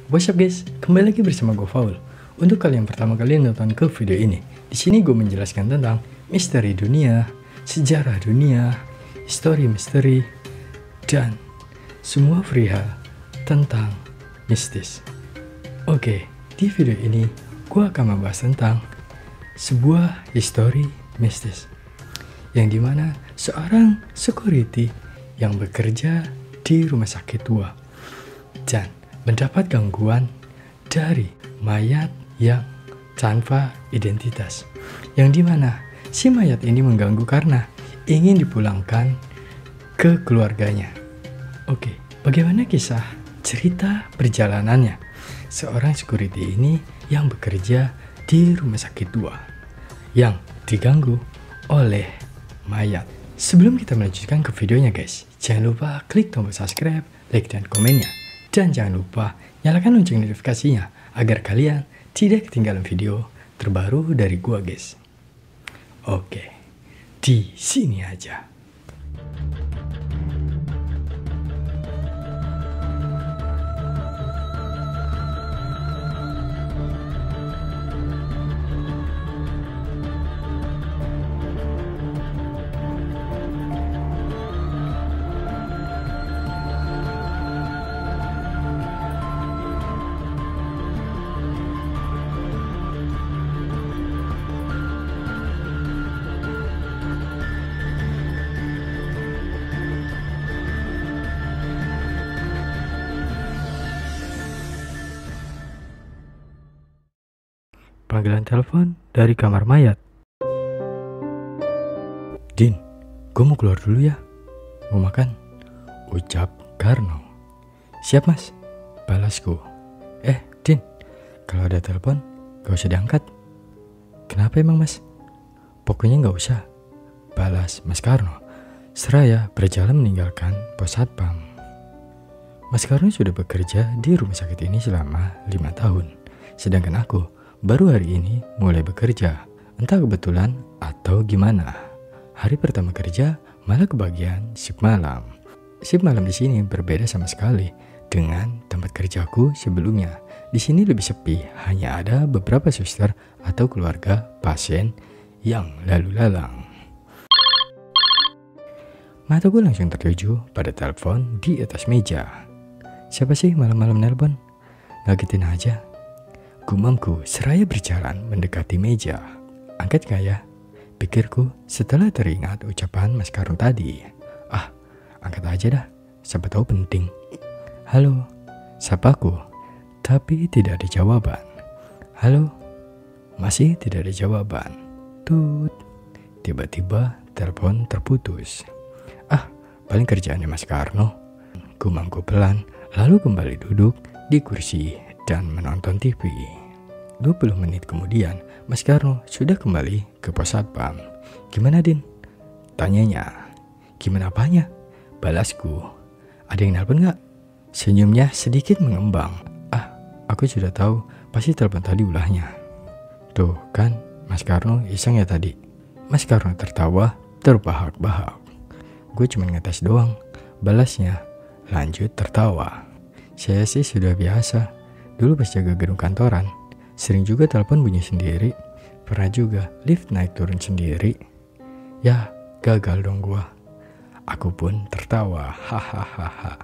What's up guys, kembali lagi bersama gue Faul. Untuk kalian pertama kali nonton ke video ini, di sini gue menjelaskan tentang misteri dunia, sejarah dunia, histori misteri, dan semua perihal tentang mistis. Oke, di video ini gue akan membahas tentang sebuah histori mistis, yang dimana seorang security yang bekerja di rumah sakit tua dan mendapat gangguan dari mayat yang tanpa identitas, yang dimana si mayat ini mengganggu karena ingin dipulangkan ke keluarganya. Oke, bagaimana kisah cerita perjalanannya seorang security ini yang bekerja di rumah sakit tua yang diganggu oleh mayat? Sebelum kita melanjutkan ke videonya guys, jangan lupa klik tombol subscribe, like, dan komennya. Dan jangan lupa nyalakan lonceng notifikasinya agar kalian tidak ketinggalan video terbaru dari gua guys. Oke, di sini aja. Panggilan telepon dari kamar mayat. Din, gue mau keluar dulu ya. Mau makan? Ucap Karno. Siap mas, balasku. Din, kalau ada telepon gak usah diangkat. Kenapa emang mas? Pokoknya gak usah, balas Mas Karno seraya berjalan meninggalkan pos satpam. Mas Karno sudah bekerja di rumah sakit ini selama 5 tahun. Sedangkan aku baru hari ini mulai bekerja, entah kebetulan atau gimana. Hari pertama kerja malah kebagian shift malam. Shift malam di sini berbeda sama sekali dengan tempat kerjaku sebelumnya. Di sini lebih sepi, hanya ada beberapa suster atau keluarga pasien yang lalu lalang. Mataku langsung tertuju pada telepon di atas meja. Siapa sih malam-malam nelpon? Ngagetin aja, gumamku seraya berjalan mendekati meja. Angkat gak ya? Pikirku setelah teringat ucapan Mas Karno tadi. Angkat aja dah, siapa tahu penting. Halo, sapaku, tapi tidak ada jawaban. Halo, masih tidak ada jawaban. Tut, tiba-tiba telepon terputus. Paling kerjaannya Mas Karno. Gumamku pelan, lalu kembali duduk di kursi dan menonton TV. 20 menit kemudian, Mas Karno sudah kembali ke pos satpam. Gimana Din? Tanyanya. Gimana apanya? Balasku. Ada yang nelpon gak? Senyumnya sedikit mengembang. Aku sudah tahu, pasti telepon tadi ulahnya. Tuh kan, Mas Karno iseng ya tadi. Mas Karno tertawa terbahak-bahak. Gue cuma ngetes doang, balasnya. Lanjut tertawa. Saya sih sudah biasa. Dulu pas jaga gedung kantoran, sering juga telepon bunyi sendiri. Pernah juga lift naik turun sendiri. Ya, gagal dong gua. Aku pun tertawa. Hahaha.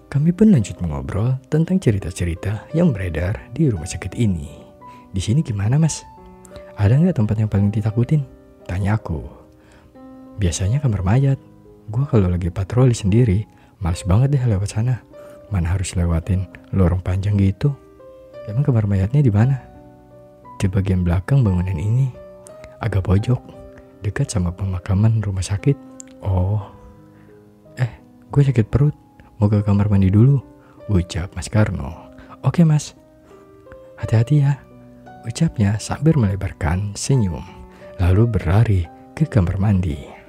Kami pun lanjut mengobrol tentang cerita-cerita yang beredar di rumah sakit ini. Di sini gimana mas? Ada nggak tempat yang paling ditakutin? Tanya aku. Biasanya kamar mayat. Gua kalau lagi patroli sendiri, males banget deh lewat sana. Mana harus lewatin lorong panjang gitu. Emang kamar mayatnya di mana? Di bagian belakang bangunan ini, agak pojok, dekat sama pemakaman rumah sakit. Oh, gue sakit perut, mau ke kamar mandi dulu, ucap Mas Karno. Oke mas, hati-hati ya, ucapnya sambil melebarkan senyum, lalu berlari ke kamar mandi.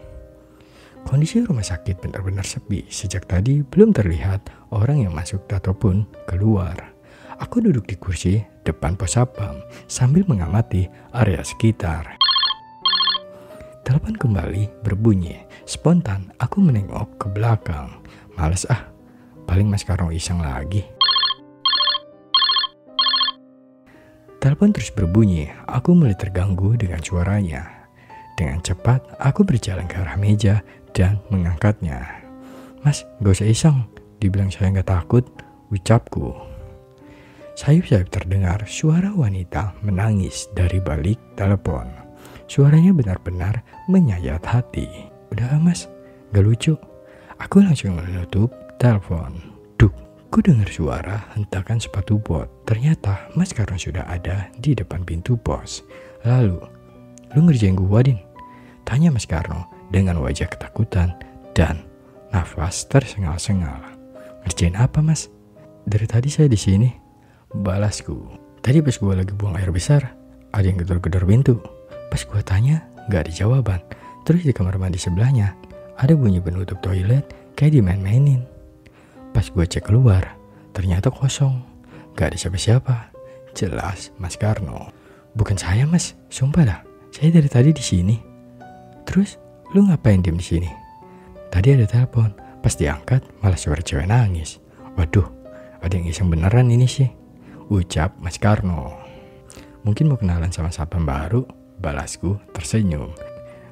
Kondisi rumah sakit benar-benar sepi. Sejak tadi belum terlihat orang yang masuk ataupun keluar. Aku duduk di kursi depan pos satpam sambil mengamati area sekitar. Telepon kembali berbunyi. Spontan aku menengok ke belakang. Males paling Mas Karno iseng lagi. Telepon terus berbunyi, aku mulai terganggu dengan suaranya. Dengan cepat, aku berjalan ke arah meja dan mengangkatnya. Mas, gak usah iseng, dibilang saya gak takut, ucapku. Sayup-sayup terdengar suara wanita menangis dari balik telepon. Suaranya benar-benar menyayat hati. Udah mas, gak lucu. Aku langsung menutup telepon. Ku dengar suara hentakan sepatu bot. Ternyata Mas Karno sudah ada di depan pintu pos. Lalu, lu ngerjain gua, Din? Tanya Mas Karno dengan wajah ketakutan dan nafas tersengal-sengal. Ngerjain apa, Mas? Dari tadi saya di sini. Balasku. Tadi pas gua lagi buang air besar, ada yang gedor-gedor pintu. Pas gua tanya, gak ada jawaban. Terus di kamar mandi sebelahnya, ada bunyi penutup toilet kayak dimain-mainin. Pas gue cek keluar, ternyata kosong. Gak ada siapa-siapa. Jelas Mas Karno. Bukan saya mas, sumpah dah. Saya dari tadi di sini. Terus, lu ngapain diem di sini? Tadi ada telepon. Pas diangkat, malah suara cewek nangis. Waduh, ada yang iseng beneran ini sih. Ucap Mas Karno. Mungkin mau kenalan sama satpam baru. Balasku tersenyum.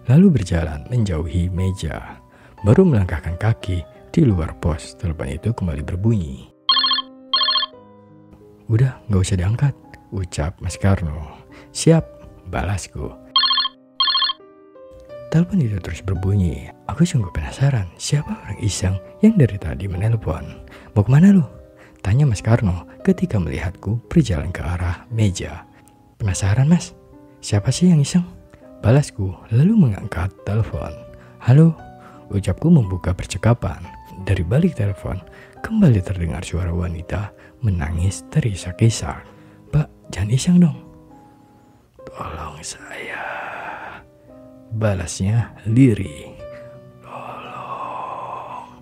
Lalu berjalan menjauhi meja. Baru melangkahkan kaki di luar pos, telepon itu kembali berbunyi. Udah, gak usah diangkat, ucap Mas Karno. Siap, balasku. Telepon itu terus berbunyi. Aku sungguh penasaran siapa orang iseng yang dari tadi menelpon. Mau kemana lu? Tanya Mas Karno ketika melihatku berjalan ke arah meja. Penasaran mas? Siapa sih yang iseng? Balasku lalu mengangkat telepon. Halo, ucapku membuka percakapan. Dari balik telepon, kembali terdengar suara wanita menangis terisak-isak. Mbak, jangan iseng dong. Tolong saya. Balasnya lirih. Tolong.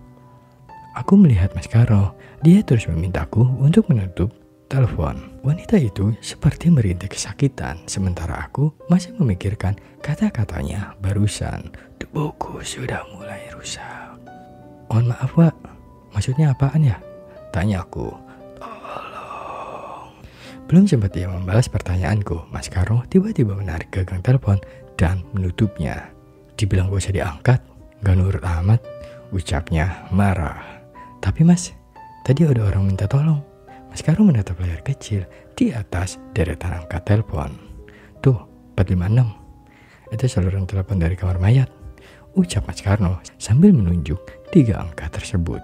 Aku melihat Mas Karno. Dia terus memintaku untuk menutup telepon. Wanita itu seperti merintih kesakitan. Sementara aku masih memikirkan kata-katanya barusan. Tubuhku sudah mulai rusak. Mohon maaf Pak, maksudnya apaan ya? Tanya aku. Tolong. Belum sempat dia membalas pertanyaanku, Mas Karno tiba-tiba menarik gagang telepon dan menutupnya. Dibilang gak usah diangkat, gak nurut amat, ucapnya marah. Tapi mas, tadi ada orang minta tolong. Mas Karno menatap layar kecil di atas deretan angka telepon. Tuh, 456. Itu saluran telepon dari kamar mayat. Ucap Mas Karno sambil menunjuk 3 angka tersebut.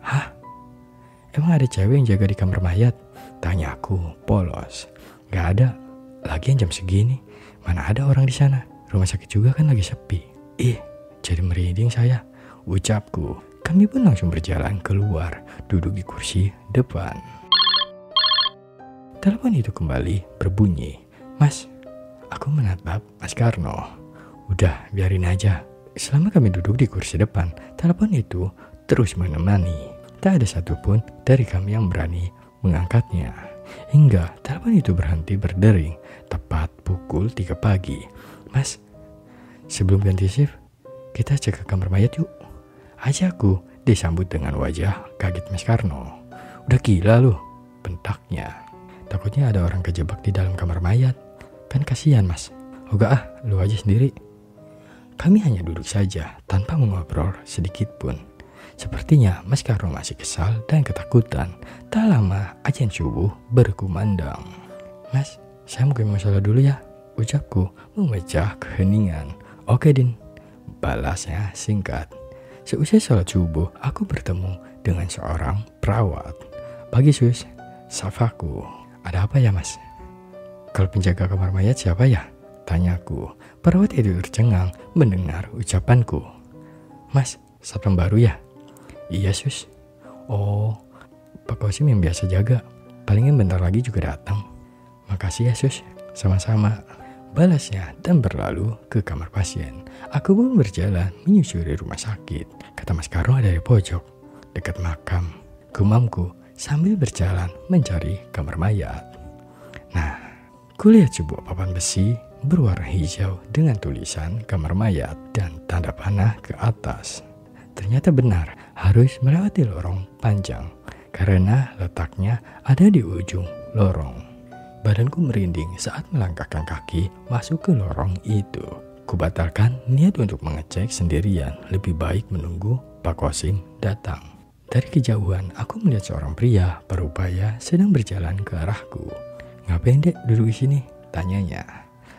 Hah? Emang ada cewek yang jaga di kamar mayat? Tanya aku, polos. Gak ada. Lagian jam segini, mana ada orang di sana? Rumah sakit juga kan lagi sepi. Ih, jadi merinding saya. Ucapku. Kami pun langsung berjalan keluar, duduk di kursi depan. Telepon itu kembali berbunyi. Mas, aku menatap Mas Karno. Udah, biarin aja. Selama kami duduk di kursi depan, telepon itu terus menemani. Tak ada satupun dari kami yang berani mengangkatnya. Hingga telepon itu berhenti berdering tepat pukul 3 pagi. Mas, sebelum ganti shift, kita cek ke kamar mayat yuk. Ajakku disambut dengan wajah kaget Mas Karno. Udah gila lu, bentaknya. Takutnya ada orang kejebak di dalam kamar mayat. Kan kasihan mas. Enggak ah, lu aja sendiri. Kami hanya duduk saja tanpa mengobrol sedikit pun. Sepertinya Mas Karno masih kesal dan ketakutan. Tak lama azan subuh berkumandang. Mas, saya mau ke masalah dulu ya, ucapku memecah keheningan. Oke Din, balasnya singkat. Seusai sholat subuh, aku bertemu dengan seorang perawat. Pagi sus, safaku. Ada apa ya mas? Kalau penjaga kamar mayat siapa ya? Tanyaku. Perawat itu tercengang mendengar ucapanku. Mas, satpam baru ya? Iya sus. Oh, Pak Kosim yang biasa jaga. Palingan bentar lagi juga datang. Makasih ya sus. Sama-sama. Balasnya dan berlalu ke kamar pasien. Aku pun berjalan menyusuri rumah sakit. Kata Mas Karno ada di pojok, dekat makam. Gumamku sambil berjalan mencari kamar mayat. Nah, kulihat sebuah papan besi berwarna hijau dengan tulisan kamar mayat dan tanda panah ke atas. Ternyata benar harus melewati lorong panjang karena letaknya ada di ujung lorong. Badanku merinding saat melangkahkan kaki masuk ke lorong itu. Kubatalkan niat untuk mengecek sendirian, lebih baik menunggu Pak Kosim datang. Dari kejauhan, aku melihat seorang pria berupaya sedang berjalan ke arahku. "Ngapain dek duduk di sini?" tanyanya.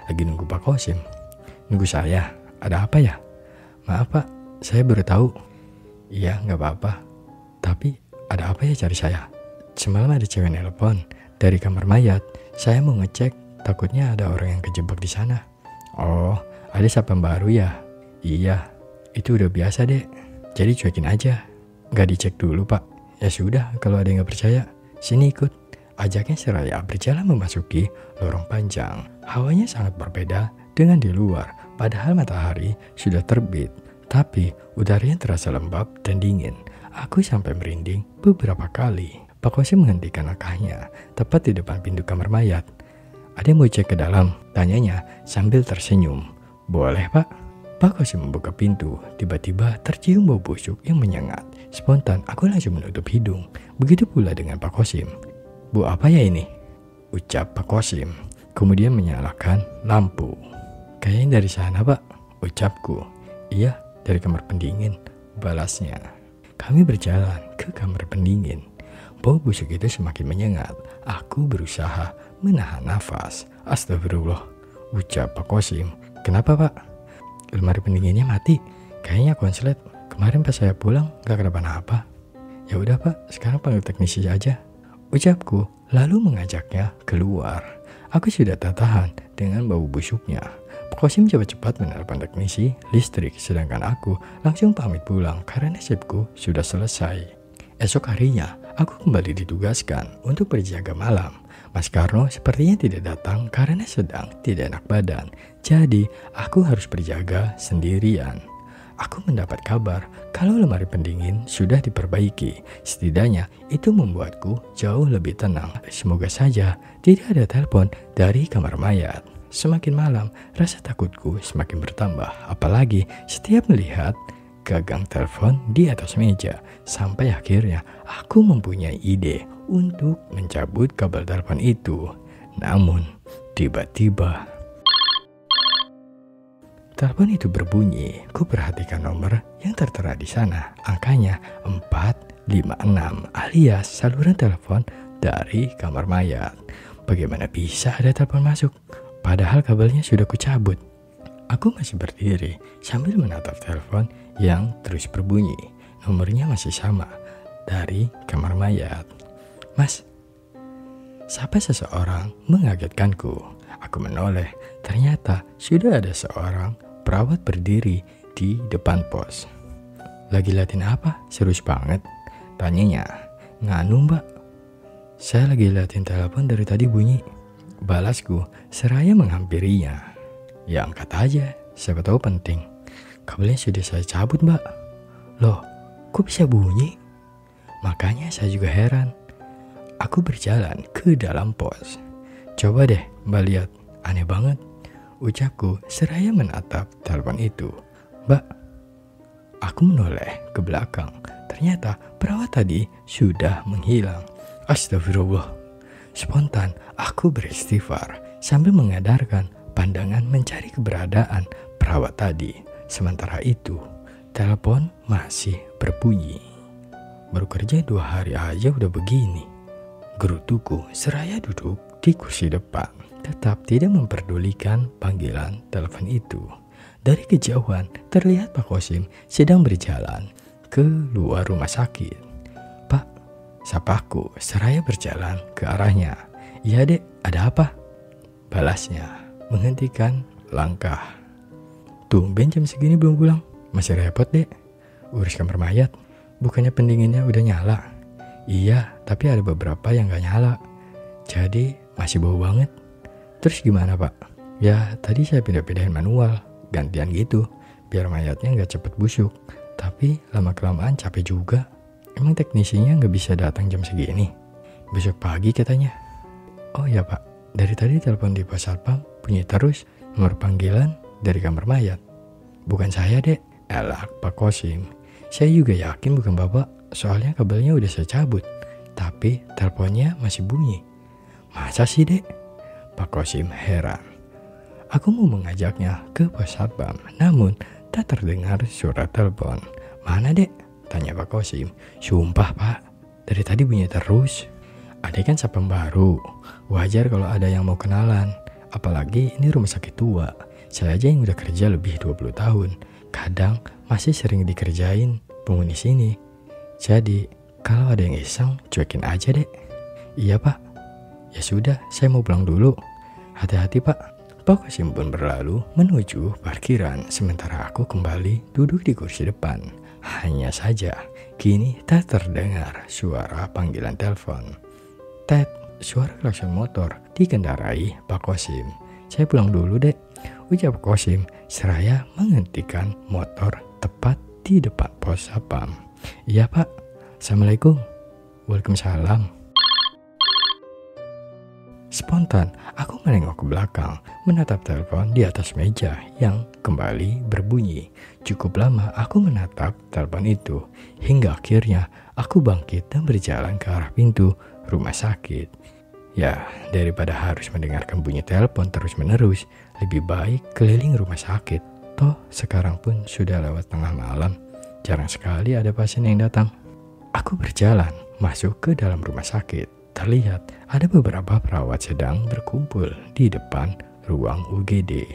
"Lagi nunggu Pak Kosim." "Nunggu saya? Ada apa ya?" "Maaf Pak, saya baru tahu." "Iya nggak apa-apa. Tapi ada apa ya cari saya?" "Semalam ada cewek nelpon dari kamar mayat. Saya mau ngecek, takutnya ada orang yang kejebak di sana." "Oh, ada satpam baru ya?" "Iya, itu udah biasa dek. Jadi cuekin aja. Nggak dicek dulu Pak." "Ya sudah, kalau ada yang nggak percaya, sini ikut." Ajaknya seraya berjalan memasuki lorong panjang. Hawanya sangat berbeda dengan di luar. Padahal matahari sudah terbit, tapi udaranya terasa lembab dan dingin. Aku sampai merinding beberapa kali. Pak Kosim menghentikan langkahnya tepat di depan pintu kamar mayat. "Ada yang mau cek ke dalam?" tanyanya sambil tersenyum. "Boleh Pak." Pak Kosim membuka pintu. Tiba-tiba tercium bau busuk yang menyengat. Spontan aku langsung menutup hidung. Begitu pula dengan Pak Kosim. "Bu, apa ya ini?" ucap Pak Kosim. Kemudian menyalakan lampu. "Kayaknya dari sana Pak," ucapku. "Iya, dari kamar pendingin," balasnya. Kami berjalan ke kamar pendingin. Bau busuk itu semakin menyengat. Aku berusaha menahan nafas. "Astagfirullah," ucap Pak Kosim. "Kenapa Pak?" "Lemari pendinginnya mati. Kayaknya konslet. Kemarin pas saya pulang gak kenapa-napa." "Ya udah Pak, sekarang panggil teknisi aja," ucapku, lalu mengajaknya keluar. Aku sudah tak tahan dengan bau busuknya. Pak Kosim cepat-cepat menelepon teknisi listrik, sedangkan aku langsung pamit pulang karena shiftku sudah selesai. Esok harinya, aku kembali ditugaskan untuk berjaga malam. Mas Karno sepertinya tidak datang karena sedang tidak enak badan. Jadi, aku harus berjaga sendirian. Aku mendapat kabar kalau lemari pendingin sudah diperbaiki. Setidaknya itu membuatku jauh lebih tenang. Semoga saja tidak ada telepon dari kamar mayat. Semakin malam, rasa takutku semakin bertambah. Apalagi setiap melihat gagang telepon di atas meja. Sampai akhirnya aku mempunyai ide untuk mencabut kabel telepon itu. Namun, tiba-tiba telepon itu berbunyi. Ku perhatikan nomor yang tertera di sana. Angkanya 456 alias saluran telepon dari kamar mayat. Bagaimana bisa ada telepon masuk? Padahal kabelnya sudah kucabut. Aku masih berdiri sambil menatap telepon yang terus berbunyi. Nomornya masih sama, dari kamar mayat. "Mas," sapa seseorang mengagetkanku. Aku menoleh, ternyata sudah ada seorang perawat berdiri di depan pos. "Lagi liatin apa? Serius banget?" tanyanya. "Nganu Mbak, saya lagi liatin telepon dari tadi bunyi," balasku seraya menghampirinya. "Ya angkat aja, siapa tahu penting." "Kabelnya sudah saya cabut Mbak." "Loh, kok bisa bunyi?" Makanya saya juga heran. Aku berjalan ke dalam pos. "Coba deh Mbak lihat, aneh banget," ucapku seraya menatap telepon itu. "Mbak." Aku menoleh ke belakang. Ternyata perawat tadi sudah menghilang. Astagfirullah. Spontan aku beristighfar sambil mengadarkan pandangan mencari keberadaan perawat tadi. Sementara itu, telepon masih berbunyi. Baru kerja 2 hari aja udah begini. Gerutuku seraya duduk di kursi depan, tetap tidak memperdulikan panggilan telepon itu. Dari kejauhan terlihat Pak Kosim sedang berjalan ke luar rumah sakit. "Pak," sapaku seraya berjalan ke arahnya. "Iya dek, ada apa?" balasnya menghentikan langkah. "Tumben jam segini belum pulang. Masih repot dek, urus kamar mayat. Bukannya pendinginnya udah nyala?" "Iya, tapi ada beberapa yang gak nyala. Jadi masih bau banget." "Terus gimana Pak?" "Ya tadi saya pindah-pindahin manual, gantian gitu, biar mayatnya gak cepet busuk. Tapi lama-kelamaan capek juga. Emang teknisinya gak bisa datang jam segini? Besok pagi katanya." "Oh ya Pak, dari tadi telepon di pos satpam bunyi terus nomor panggilan dari kamar mayat." "Bukan saya dek." "Elak Pak Kosim, saya juga yakin bukan Bapak. Soalnya kabelnya udah saya cabut, tapi teleponnya masih bunyi." "Masa sih dek?" Pak Kosim heran. Aku mau mengajaknya ke pos satpam, namun tak terdengar suara telepon. Mana dek? Tanya Pak Kosim. Sumpah pak, dari tadi bunyi terus. Adek kan satpam baru, wajar kalau ada yang mau kenalan. Apalagi ini rumah sakit tua. Saya aja yang udah kerja lebih 20 tahun. Kadang masih sering dikerjain penghuni sini. Jadi kalau ada yang iseng, cuekin aja dek. Iya pak. Ya sudah, saya mau pulang dulu. Hati-hati pak. Pak Kosim pun berlalu menuju parkiran, sementara aku kembali duduk di kursi depan. Hanya saja, kini tak terdengar suara panggilan telepon. Tet, suara klakson motor dikendarai Pak Kosim. Saya pulang dulu dek, ucap Kosim seraya menghentikan motor tepat di depan pos satpam. Iya pak. Assalamualaikum. Waalaikumsalam. Spontan, aku menengok ke belakang, menatap telepon di atas meja yang kembali berbunyi. Cukup lama aku menatap telepon itu, hingga akhirnya aku bangkit dan berjalan ke arah pintu rumah sakit. Ya, daripada harus mendengarkan bunyi telepon terus-menerus, lebih baik keliling rumah sakit. Toh, sekarang pun sudah lewat tengah malam, jarang sekali ada pasien yang datang. Aku berjalan masuk ke dalam rumah sakit. Terlihat ada beberapa perawat sedang berkumpul di depan ruang UGD.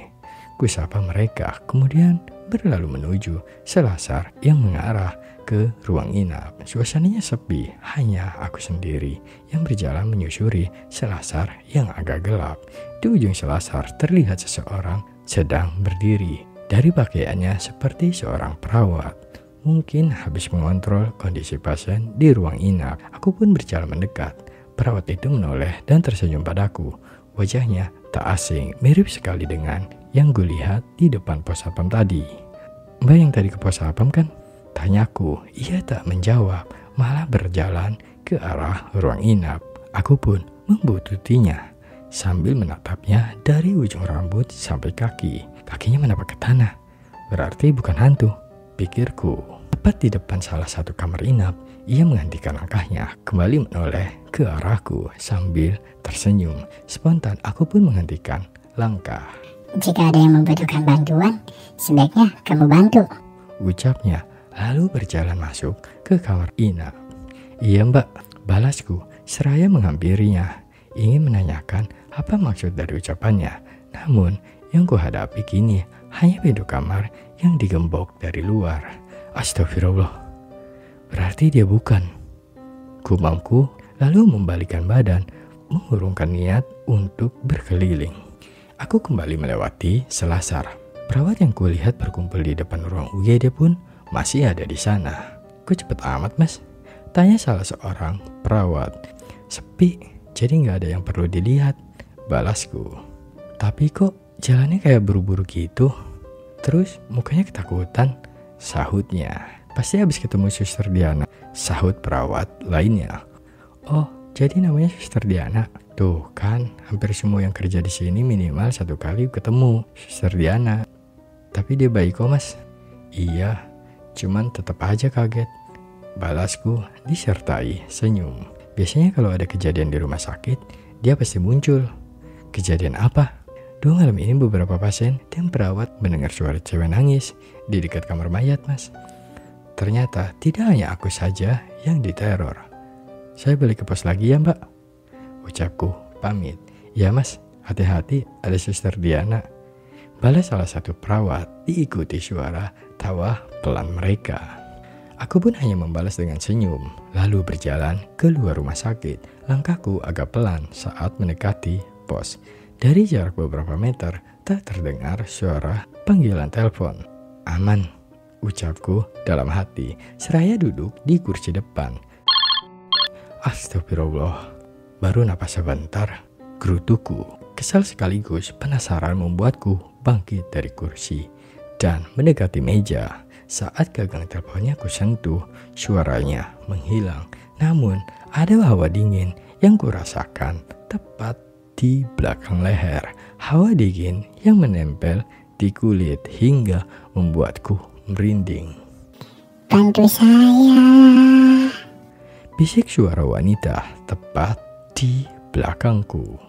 Kusapa mereka, kemudian berlalu menuju selasar yang mengarah ke ruang inap. Suasananya sepi, hanya aku sendiri yang berjalan menyusuri selasar yang agak gelap. Di ujung selasar terlihat seseorang sedang berdiri. Dari pakaiannya seperti seorang perawat. Mungkin habis mengontrol kondisi pasien di ruang inap. Aku pun berjalan mendekat. Perawat itu menoleh dan tersenyum padaku. Wajahnya tak asing, mirip sekali dengan yang gue lihat di depan pos satpam tadi. Mbak yang tadi ke pos satpam kan? Tanyaku. Ia tak menjawab, malah berjalan ke arah ruang inap. Aku pun membututinya sambil menatapnya dari ujung rambut sampai kaki. Kakinya menapak ke tanah. Berarti bukan hantu, pikirku. Tepat di depan salah satu kamar inap, ia menghentikan langkahnya, kembali menoleh ke arahku sambil tersenyum. Spontan aku pun menghentikan langkah. Jika ada yang membutuhkan bantuan, sebaiknya kamu bantu, ucapnya, lalu berjalan masuk ke kamar inap. Iya mbak, balasku seraya menghampirinya, ingin menanyakan apa maksud dari ucapannya. Namun yang kuhadapi kini hanya pintu kamar yang digembok dari luar. Astagfirullah, berarti dia bukan. Gumamku lalu membalikkan badan, mengurungkan niat untuk berkeliling. Aku kembali melewati selasar. Perawat yang kulihat berkumpul di depan ruang UGD pun masih ada di sana. Kok cepet amat mas? Tanya salah seorang perawat. Sepi, jadi gak ada yang perlu dilihat, balasku. Tapi kok jalannya kayak buru-buru gitu? Terus mukanya ketakutan, sahutnya. Pasti habis ketemu Suster Diana, sahut perawat lainnya. Oh, jadi namanya Suster Diana. Tuh kan, hampir semua yang kerja di sini minimal 1 kali ketemu Suster Diana. Tapi dia baik kok mas. Iya, cuman tetap aja kaget, balasku disertai senyum. Biasanya kalau ada kejadian di rumah sakit, dia pasti muncul. Kejadian apa? Dua malam ini beberapa pasien dan perawat mendengar suara cewek nangis di dekat kamar mayat mas. Ternyata tidak hanya aku saja yang diteror. Saya balik ke pos lagi ya mbak, ucapku pamit. Ya mas, hati-hati ada Suster Diana, balas salah satu perawat diikuti suara tawa pelan mereka. Aku pun hanya membalas dengan senyum, lalu berjalan keluar rumah sakit. Langkahku agak pelan saat mendekati pos. Dari jarak beberapa meter, tak terdengar suara panggilan telepon. Aman, ucapku dalam hati, seraya duduk di kursi depan. Astagfirullah, baru napas sebentar, gerutuku. Kesal sekaligus penasaran membuatku bangkit dari kursi dan mendekati meja. Saat gagang teleponnya kusentuh, suaranya menghilang. Namun ada hawa dingin yang kurasakan tepat di belakang leher. Hawa dingin yang menempel di kulit hingga membuatku merinding. bantu saya. Bisik suara wanita tepat di belakangku.